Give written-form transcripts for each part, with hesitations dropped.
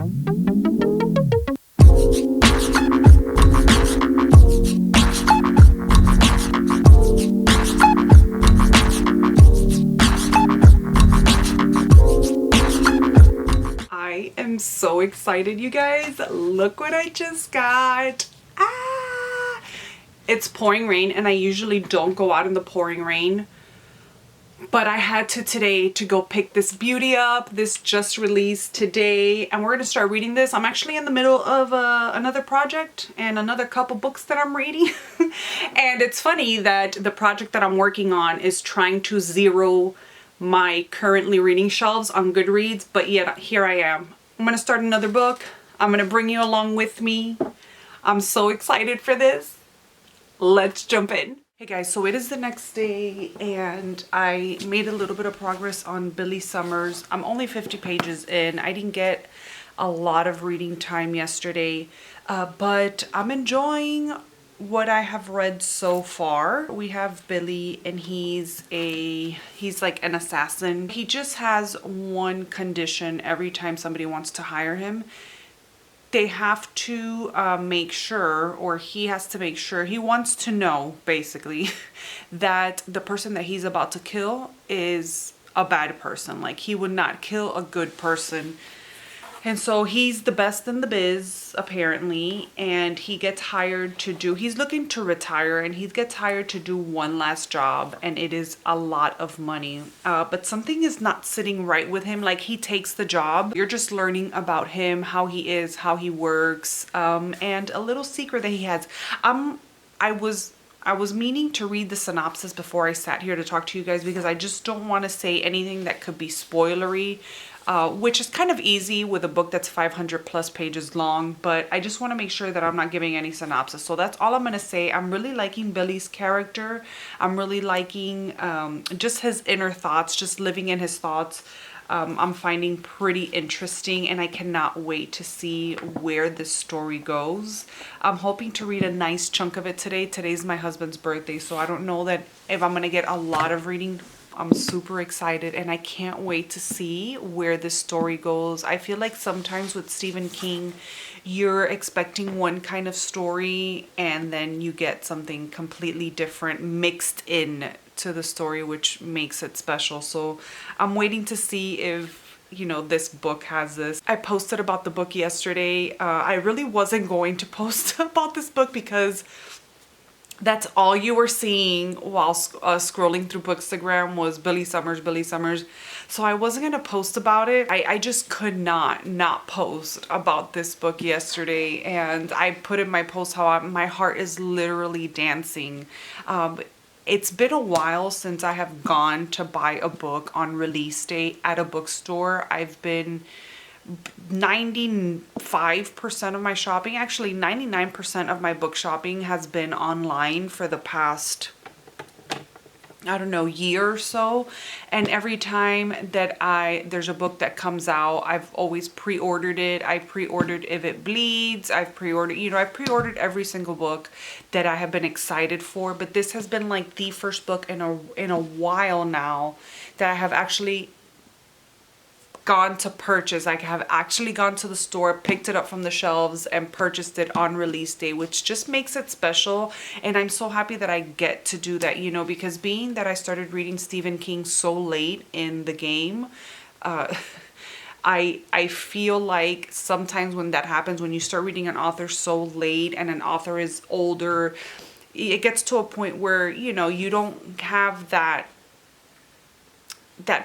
I am so excited, you guys. Look what I just got. Ah! It's pouring rain, and I usually don't go out in the pouring rain, but I had to today to go pick this beauty up. This just released today, and we're going to start reading this. I'm actually in the middle of another project and another couple books that I'm reading. And it's funny that the project that I'm working on is trying to zero my currently reading shelves on Goodreads, but yet here I am. I'm going to start another book. I'm going to bring you along with me. I'm so excited for this. Let's jump in. Hey guys, so it is the next day and I made a little bit of progress on Billy Summers. I'm only 50 pages in. I didn't get a lot of reading time yesterday, but I'm enjoying what I have read so far. We have Billy, and he's like an assassin. He just has one condition every time somebody wants to hire him. They have to make sure, or he has to make sure, he wants to know basically that the person that he's about to kill is a bad person. Like, he would not kill a good person. And so he's the best in the biz, apparently, and he gets hired to do, he's looking to retire, and he gets hired to do one last job, and it is a lot of money. But something is not sitting right with him. Like, he takes the job. You're just learning about him, how he is, how he works, and a little secret that he has. I was meaning to read the synopsis before I sat here to talk to you guys, because I just don't want to say anything that could be spoilery. Which is kind of easy with a book that's 500 plus pages long, but I just want to make sure that I'm not giving any synopsis. So that's all I'm going to say. I'm really liking Billy's character. I'm really liking just his inner thoughts, just living in his thoughts. I'm finding pretty interesting, and I cannot wait to see where this story goes. I'm hoping to read a nice chunk of it today. Today's my husband's birthday, so I don't know that if I'm going to get a lot of reading. I'm super excited, and I can't wait to see where this story goes. I feel like sometimes with Stephen King, you're expecting one kind of story and then you get something completely different mixed in to the story, which makes it special. So I'm waiting to see if, you know, this book has this. I posted about the book yesterday. I really wasn't going to post about this book because that's all you were seeing while scrolling through Bookstagram was Billy Summers, Billy Summers. So I wasn't going to post about it. I just could not post about this book yesterday. And I put in my post how my heart is literally dancing. It's been a while since I have gone to buy a book on release day at a bookstore. I've been 95% of my shopping, actually 99% of my book shopping has been online for the past, I don't know, year or so. And every time that there's a book that comes out, I've always pre-ordered it. I pre-ordered If It Bleeds. I've pre-ordered every single book that I have been excited for. But this has been like the first book in a while now that I have actually gone to purchase. I have actually gone to the store, picked it up from the shelves, and purchased it on release day, which just makes it special. And I'm so happy that I get to do that, you know, because being that I started reading Stephen King so late in the game, I feel like sometimes when that happens, when you start reading an author so late and an author is older, it gets to a point where, you know, you don't have that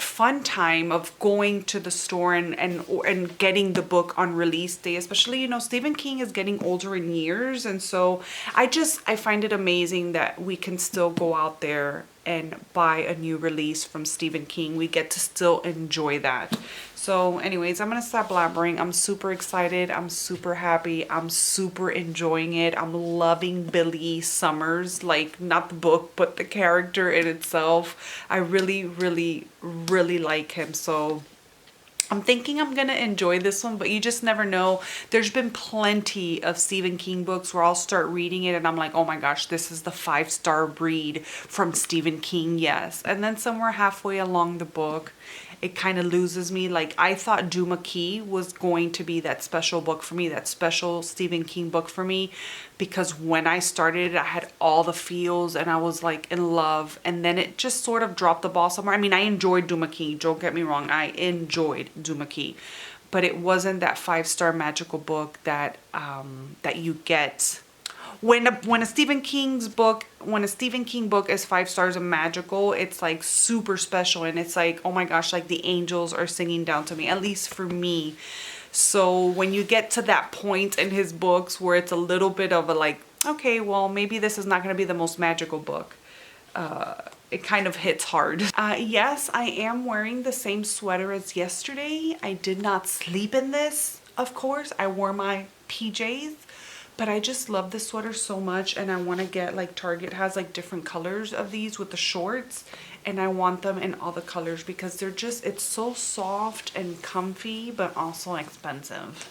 fun time of going to the store and getting the book on release day. Especially, you know, Stephen King is getting older in years, and so I find it amazing that we can still go out there and buy a new release from Stephen King. We get to still enjoy that. So anyways, I'm gonna stop blabbering. I'm super excited. I'm super happy. I'm super enjoying it. I'm loving Billy Summers, like not the book, but the character in itself. I really, really, really like him. So I'm thinking I'm gonna enjoy this one, but you just never know. There's been plenty of Stephen King books where I'll start reading it and I'm like, oh my gosh, this is the 5-star read from Stephen King, yes. And then somewhere halfway along the book, it kind of loses me. Like, I thought Duma Key was going to be that special book for me, that special Stephen King book for me, because when I started it, I had all the feels and I was like in love, and then it just sort of dropped the ball somewhere. I mean, I enjoyed Duma Key, don't get me wrong, I enjoyed Duma Key, but it wasn't that 5-star magical book that that you get when a Stephen King book is 5 stars of magical. It's like super special, and it's like, oh my gosh, like the angels are singing down to me, at least for me. So when you get to that point in his books where it's a little bit of a like, okay, well, maybe this is not going to be the most magical book, it kind of hits hard. Yes, I am wearing the same sweater as yesterday. I did not sleep in this, of course. I wore my PJs, but I just love this sweater so much, and I want to get, like, Target has like different colors of these with the shorts, and I want them in all the colors because they're just, it's so soft and comfy, but also expensive.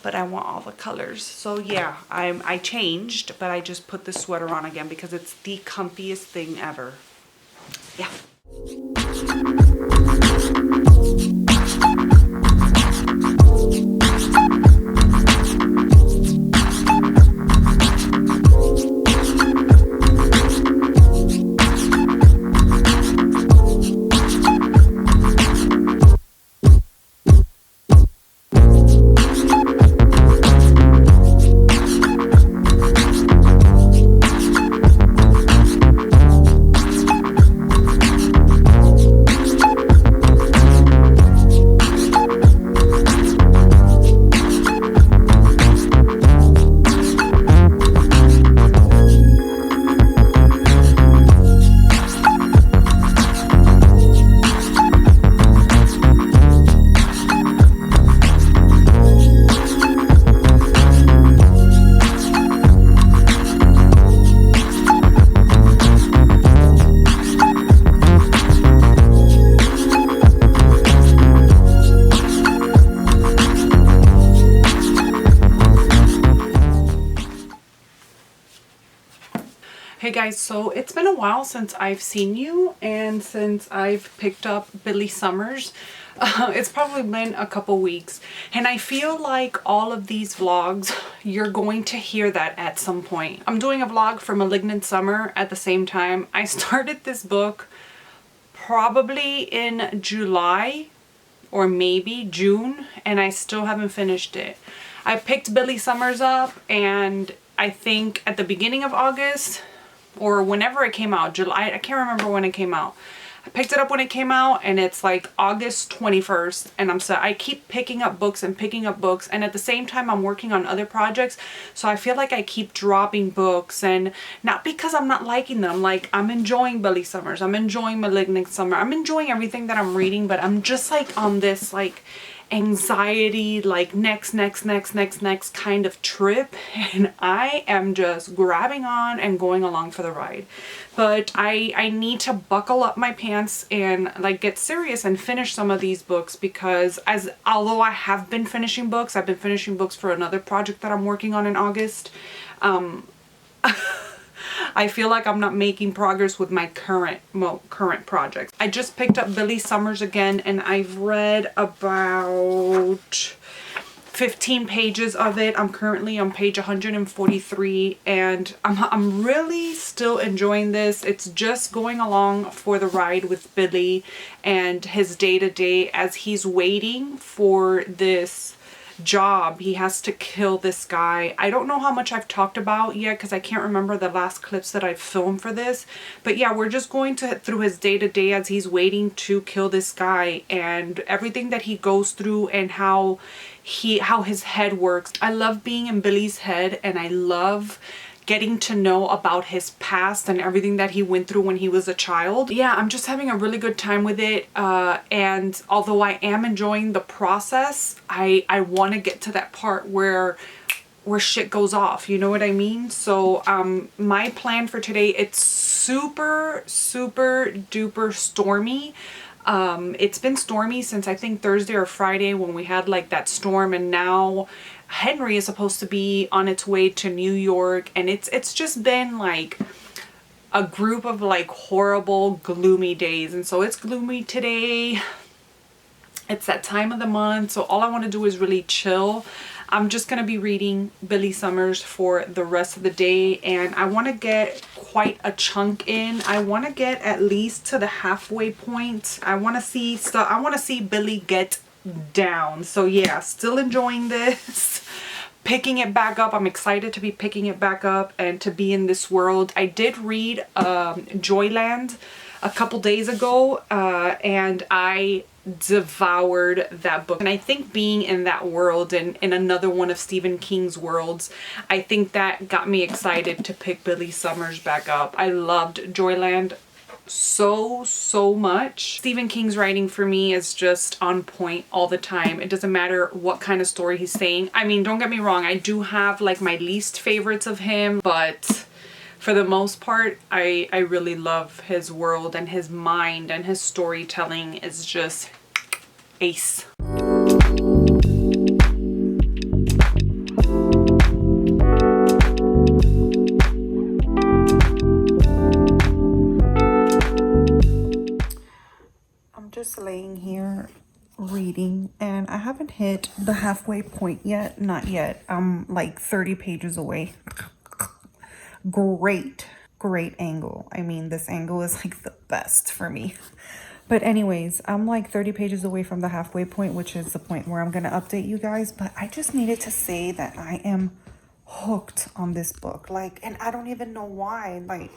But I want all the colors. So yeah, I changed, but I just put this sweater on again because it's the comfiest thing ever. Yeah. Hey guys, so it's been a while since I've seen you and since I've picked up Billy Summers. It's probably been a couple weeks, and I feel like all of these vlogs, you're going to hear that at some point. I'm doing a vlog for Malignant Summer at the same time. I started this book probably in July or maybe June, and I still haven't finished it. I picked Billy Summers up, and I think at the beginning of August, or whenever it came out, July, I can't remember when it came out. I picked it up when it came out, and it's like August 21st, and I keep picking up books, and at the same time I'm working on other projects, so I feel like I keep dropping books, and not because I'm not liking them. Like, I'm enjoying Billy Summers, I'm enjoying Malignant Summer, I'm enjoying everything that I'm reading, but I'm just like on this like anxiety, like next kind of trip, and I am just grabbing on and going along for the ride. But I need to buckle up my pants and like get serious and finish some of these books, because although I have been finishing books, I've been finishing books for another project that I'm working on in August. I feel like I'm not making progress with my current projects. I just picked up Billy Summers again, and I've read about 15 pages of it. I'm currently on page 143, and I'm really still enjoying this. It's just going along for the ride with Billy and his day-to-day as he's waiting for this job. He has to kill this guy. I don't know how much I've talked about yet because I can't remember the last clips that I've filmed for this, but yeah, we're just going through his day-to-day as he's waiting to kill this guy, and everything that he goes through, and how his head works. I love being in Billy's head, and I love getting to know about his past and everything that he went through when he was a child. Yeah, I'm just having a really good time with it, and although I am enjoying the process, I want to get to that part where shit goes off, you know what I mean? So my plan for today, it's super duper stormy. It's been stormy since I think Thursday or Friday when we had like that storm, and now Henry is supposed to be on its way to New York, and it's just been like a group of like horrible, gloomy days. And so it's gloomy today. It's that time of the month, so all I want to do is really chill. I'm just going to be reading Billy Summers for the rest of the day, and I want to get quite a chunk in. I want to get at least to the halfway point. I want to see stuff. I want to see Billy get down. So yeah, still enjoying this. Picking it back up. I'm excited to be picking it back up and to be in this world. I did read Joyland a couple days ago, and I devoured that book. And I think being in that world and in another one of Stephen King's worlds, I think that got me excited to pick Billy Summers back up. I loved Joyland so much. Stephen King's writing for me is just on point all the time. It doesn't matter what kind of story he's saying. I mean, don't get me wrong, I do have like my least favorites of him, but for the most part, I really love his world, and his mind and his storytelling is just ace. I'm just laying here reading, and I haven't hit the halfway point yet. Not yet. I'm like 30 pages away. Great angle. I mean, this angle is like the best for me. But anyways, I'm like 30 pages away from the halfway point, which is the point where I'm going to update you guys. But I just needed to say that I am hooked on this book. Like, and I don't even know why. Like,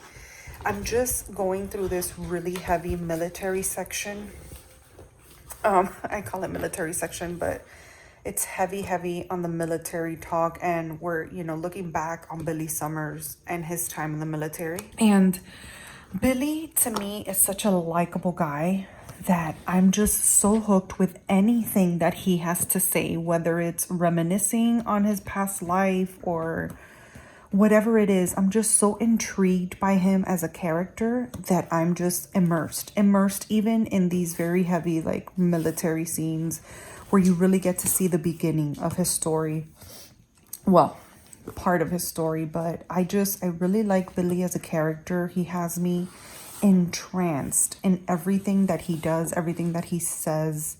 I'm just going through this really heavy military section. I call it military section, but it's heavy on the military talk, and we're, you know, looking back on Billy Summers and his time in the military. And Billy, to me, is such a likable guy that I'm just so hooked with anything that he has to say, whether it's reminiscing on his past life or whatever it is. I'm just so intrigued by him as a character that I'm just immersed even in these very heavy, like, military scenes where you really get to see the beginning of his story. Well, part of his story, but I really like Billy as a character. He has me entranced in everything that he does, everything that he says.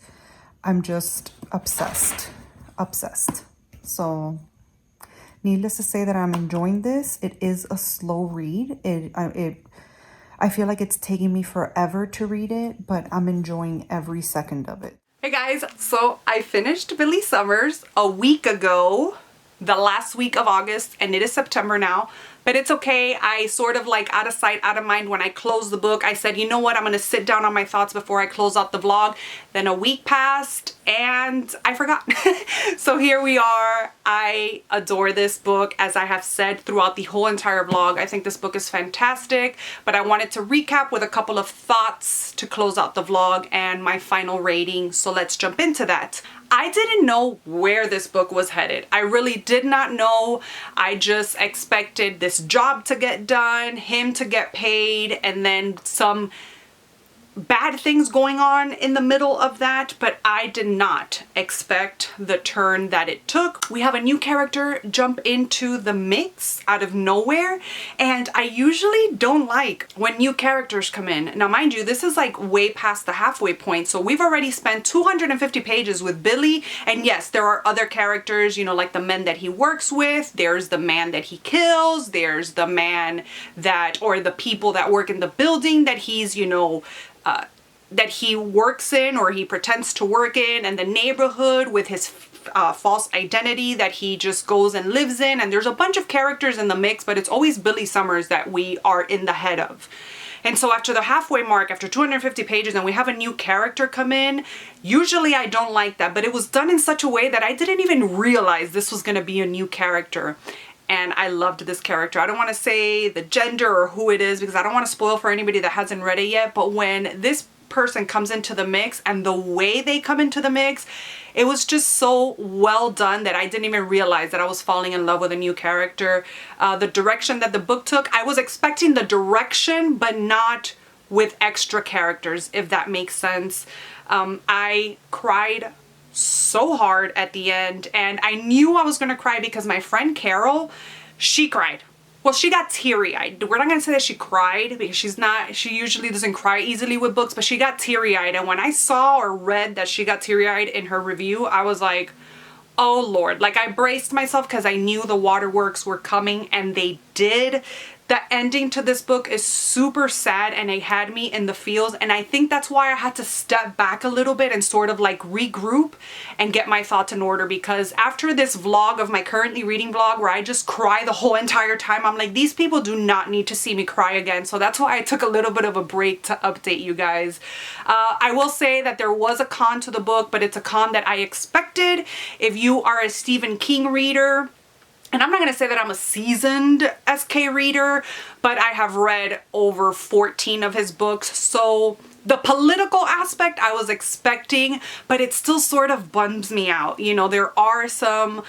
I'm just obsessed. So needless to say that I'm enjoying this. It is a slow read. I feel like it's taking me forever to read it, but I'm enjoying every second of it. Hey guys, so I finished Billy Summers a week ago, the last week of August, and it is September now, but it's okay. I sort of like out of sight, out of mind. When I closed the book, I said, you know what, I'm gonna sit down on my thoughts before I close out the vlog. Then a week passed and I forgot. So here we are. I adore this book, as I have said throughout the whole entire vlog. I think this book is fantastic, but I wanted to recap with a couple of thoughts to close out the vlog and my final rating. So let's jump into that. I didn't know where this book was headed. I really did not know. I just expected this job to get done, him to get paid, and then some bad things going on in the middle of that, but I did not expect the turn that it took. We have a new character jump into the mix out of nowhere, and I usually don't like when new characters come in. Now mind you, this is like way past the halfway point, so we've already spent 250 pages with Billy, and yes, there are other characters, you know, like the men that he works with, there's the man that he kills, there's the man that, or the people that work in the building that he's, you know, that he works in or he pretends to work in, and the neighborhood with his false identity that he just goes and lives in. And there's a bunch of characters in the mix, but it's always Billy Summers that we are in the head of. And so after the halfway mark, after 250 pages, and we have a new character come in, usually I don't like that, but it was done in such a way that I didn't even realize this was going to be a new character. And I loved this character. I don't want to say the gender or who it is because I don't want to spoil for anybody that hasn't read it yet. But when this person comes into the mix and the way they come into the mix, it was just so well done that I didn't even realize that I was falling in love with a new character. The direction that the book took, I was expecting the direction, but not with extra characters, if that makes sense. I cried so hard at the end, and I knew I was gonna cry because my friend Carol, she cried well, she got teary-eyed. We're not gonna say that she cried because she usually doesn't cry easily with books, but she got teary-eyed. And when I saw or read that she got teary-eyed in her review, I was like, oh Lord. Like, I braced myself because I knew the waterworks were coming, and they did. The ending to this book is super sad, and it had me in the feels, and I think that's why I had to step back a little bit and sort of like regroup and get my thoughts in order, because after this vlog of my currently reading vlog where I just cry the whole entire time, I'm like, these people do not need to see me cry again. So that's why I took a little bit of a break to update you guys. I will say that there was a con to the book, but it's a con that I expected. If you are a Stephen King reader, and I'm not going to say that I'm a seasoned SK reader, but I have read over 14 of his books. So the political aspect I was expecting, but it still sort of bums me out. You know, there are some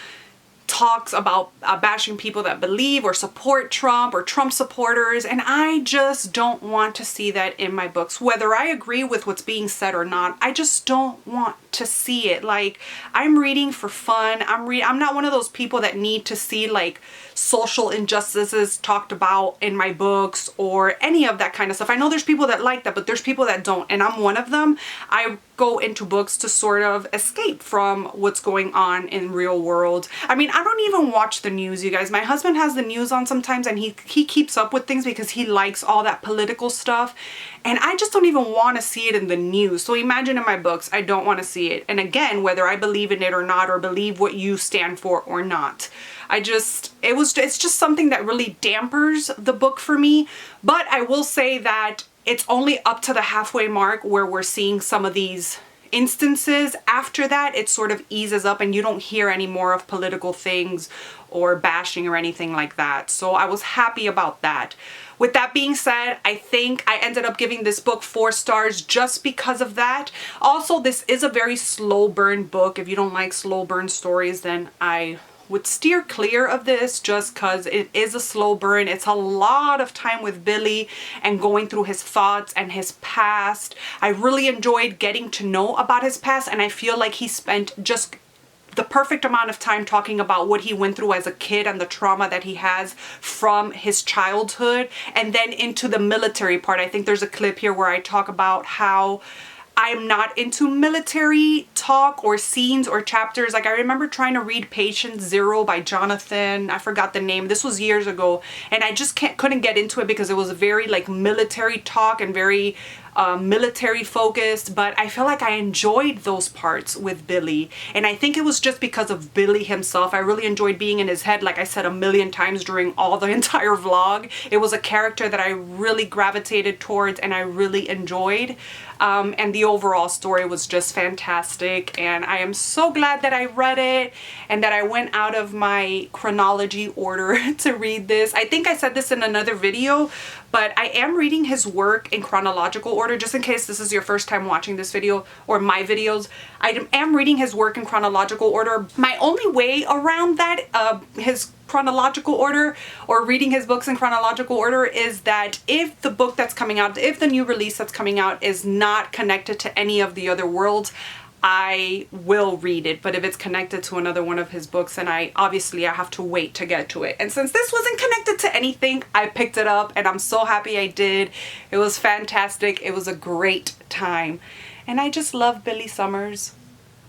talks about bashing people that believe or support Trump or Trump supporters, and I just don't want to see that in my books. Whether I agree with what's being said or not, I just don't want to see it. Like, I'm reading for fun. I'm not one of those people that need to see like social injustices talked about in my books or any of that kind of stuff. I know there's people that like that, but there's people that don't, and I'm one of them. I go into books to sort of escape from what's going on in real world. I mean, I don't even watch the news, you guys. My husband has the news on sometimes, and he keeps up with things because he likes all that political stuff, and I just don't even want to see it in the news. So imagine in my books, I don't want to see it. And again, whether I believe in it or not, or believe what you stand for or not, it's just something that really dampers the book for me. But I will say that it's only up to the halfway mark where we're seeing some of these instances. After that, it sort of eases up and you don't hear any more of political things or bashing or anything like that. So I was happy about that. With that being said, I think I ended up giving this book 4 stars just because of that. Also, this is a very slow burn book. If you don't like slow burn stories, then I would steer clear of this just because it is a slow burn. It's a lot of time with Billy and going through his thoughts and his past. I really enjoyed getting to know about his past, and I feel like he spent just the perfect amount of time talking about what he went through as a kid and the trauma that he has from his childhood, and then into the military part. I think there's a clip here where I talk about how I'm not into military talk or scenes or chapters. Like, I remember trying to read Patient Zero by Jonathan. I forgot the name. This was years ago. And I just couldn't get into it because it was very like military talk and very military focused. But I feel like I enjoyed those parts with Billy. And I think it was just because of Billy himself. I really enjoyed being in his head, like I said a million times during all the entire vlog. It was a character that I really gravitated towards and I really enjoyed. And the overall story was just fantastic, and I am so glad that I read it and that I went out of my chronology order to read this. I think I said this in another video, but I am reading his work in chronological order, just in case this is your first time watching this video or my videos. I am reading his work in chronological order. My only way around that, his chronological order or reading his books in chronological order, is that if the book that's coming out, if the new release that's coming out is not connected to any of the other worlds, I will read it. But if it's connected to another one of his books, then I have to wait to get to it. And since this wasn't connected to anything, I picked it up and I'm so happy I did. It was fantastic. It was a great time. And I just love Billy Summers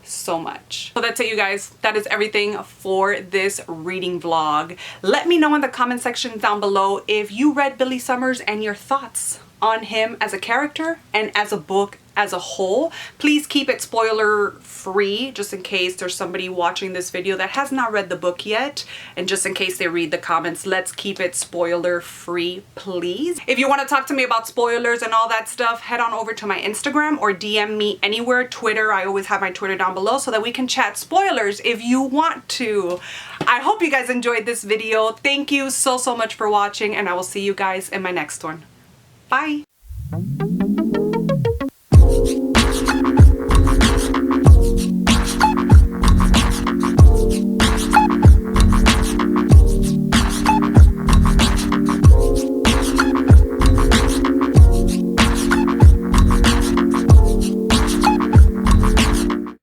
so much. So that's it, you guys. That is everything for this reading vlog. Let me know in the comment section down below if you read Billy Summers and your thoughts on him as a character and as a book as a whole. Please keep it spoiler free, just in case there's somebody watching this video that has not read the book yet, and just in case they read the comments, let's keep it spoiler free, please. If you want to talk to me about spoilers and all that stuff, head on over to my Instagram or DM me anywhere. Twitter, I always have my Twitter down below so that we can chat spoilers if you want to. I hope you guys enjoyed this video. Thank you so much for watching, and I will see you guys in my next one. Bye!